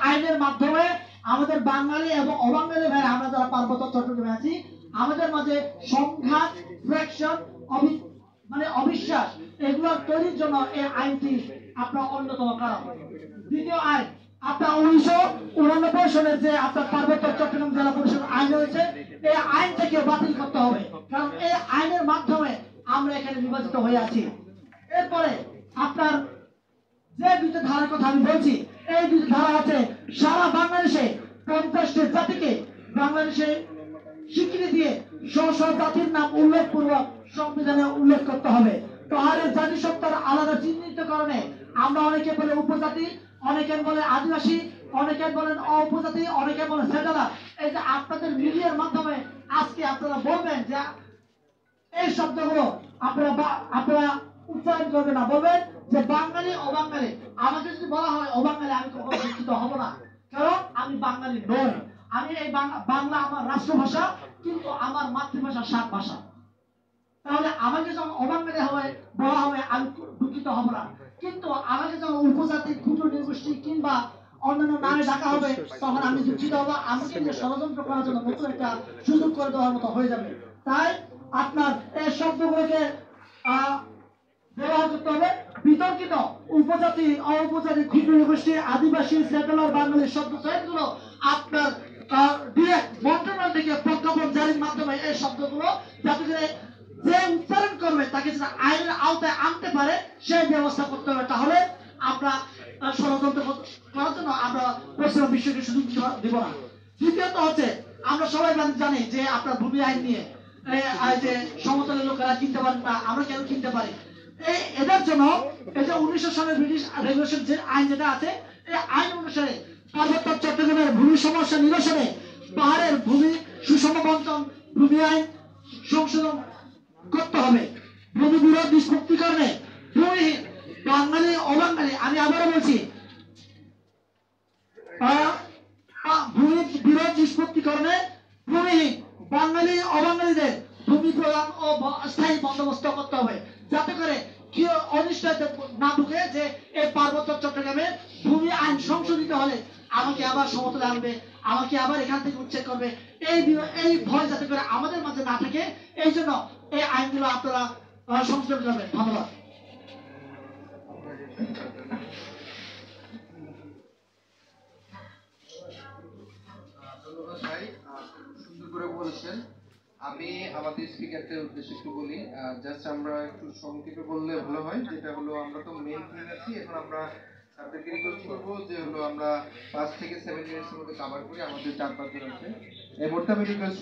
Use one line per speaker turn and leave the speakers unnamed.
আইনের মাধ্যমে আমাদের বাঙালি এবং অবাঙালি ভাই আমরা যারা পার্বত্য চট্টগ্রামে আছি আমাদের মাঝে সংঘাত ফ্র্যাকশন মানে অবিশ্বাস এগুলো তৈরির জন্য এই আইনটি আপনার অন্যতম কারণ। দ্বিতীয় আইন আপনার 1989 সালের যে আপনার পার্বত্য চট্টগ্রাম জেলা পরিষদ আইন রয়েছে এই আইন থেকে বাতিল করতে হবে, কারণ এই আইনের মাধ্যমে আমরা এখানে নির্বাচিত হয়ে আছি। এরপরে আপনার যে দুটো ধারার কথা আমি বলছি এই দুটো ধারা আছে সারা বাংলাদেশে 50টি জাতিকে বাংলাদেশে স্বীকৃতি দিয়ে স্ব জাতির নাম উল্লেখপূর্বক সংবিধানে উল্লেখ করতে হবে। পাহাড়ের জাতিসত্তার আলাদা চিহ্নিতকরণে আমরা অনেকে বলে উপজাতি, অনেকে বলে আদিবাসী, অনেকে বলেন উপজাতি, অনেকে বলে সেটেলার। এই যে আপনাদের মিডিয়ার মাধ্যমে আজকে আপনারা বলবেন যে এই শব্দগুলো আপনারা উচ্চারণ করবেন না, বলবেন যে বাঙালি অবাঙালি। আমাকে যদি বলা হয় অবাঙালি আমি কখনো শিক্ষিত হব না, কারণ আমি বাঙালি নই। আমি এই বাংলা আমার রাষ্ট্রভাষা, কিন্তু আমার মাতৃভাষা সাত ভাষা। তাহলে আমাকে যখন অবাঙালি হবে বলা হবে আমি দুঃখিত হব না, কিন্তু আমাকে যখন উপজাতি ক্ষুদ্র নৃগোষ্ঠী কিংবা অন্যান্য নামে ডাকা হবে তখন আমি দুঃখিত হব। আমাকে নিয়ে ষড়যন্ত্র করার জন্য নতুন একটা সুযোগ করে দেওয়ার মতো হয়ে যাবে। তাই আপনার এই শব্দগুলোকে ব্যবহার করতে হবে বিতর্কিত উপজাতি, উপজাতি, ক্ষুদ্র নৃগোষ্ঠী, আদিবাসী, সেটেলার, বাঙালি শব্দ চয়নগুলো আপনার ডিরেক্ট মন্ত্রণালয় থেকে প্রজ্ঞাপন জারির মাধ্যমে এই শব্দগুলো যাতে করে যে উচ্চারণ করবে তাকে যেন আইনের আওতায় আনতে পারে সেই ব্যবস্থা করতে হবে। তাহলে আমরা ষড়যন্ত্র করার জন্য আমরা পশ্চিমা বিশ্বকে সুযোগ দিব না। দ্বিতীয়ত হচ্ছে আমরা সবাই জানি যে আপনার ভূমি আইন নিয়ে যে সমতলের লোকেরা কিনতে পারেন না, আমরা কেন কিনতে পারি। এদের জন্য এই যে 1900 সালের ব্রিটিশ রেগুলেশন যে আইন যেটা আছে এই আইন অনুসারে পার্বত্য চট্টগ্রামের ভূমি সমস্যা নিরসনে পাহাড়ের ভূমি সুষম বন্টন ভূমি আইন সংশোধন করতে হবে। ভূমি বিরোধ নিষ্পত্তিকরণে ভূমিহীন বাঙালি অবাঙালি, আমি আবারও বলছি, ভূমি বিরোধ নিষ্পত্তিকরণে ভূমিহীন বাঙালি অবাঙালিদের ভূমি প্রদান ও স্থায়ী বন্দোবস্ত করতে হবে, যাতে করে কি অনিশ্চয় না ঢুকে যে এই পার্বত্য চট্টগ্রামে ভূমি আইন সংশোধিত হলে আমাকে আবার সমতলে আনবে, আমাকে আবার এখান থেকে উচ্ছেদ করবে, এই ভয় যাতে করে আমাদের মাঝে না থাকে এই জন্য এই আইনগুলো আপনারা সংশোধন করবেন। ধন্যবাদ।
ধন্যবাদ ভাই, সুন্দর করে বলেছেন। আমি আমাদের স্পিকারদের উদ্দেশ্যে একটু বলি, জাস্ট আমরা একটু সংক্ষেপে বললে ভালো হয়। যেটা হলো আমরা তো মেইন থিম আছি, এখন আমরা স্যারদেরকে রিকোয়েস্ট করবো যে হলো আমরা 5 থেকে 7 মিনিটসের মধ্যে কভার করি, আমাদের 4-5 জন আছে। এই মুহূর্তে আমি রিকোয়েস্ট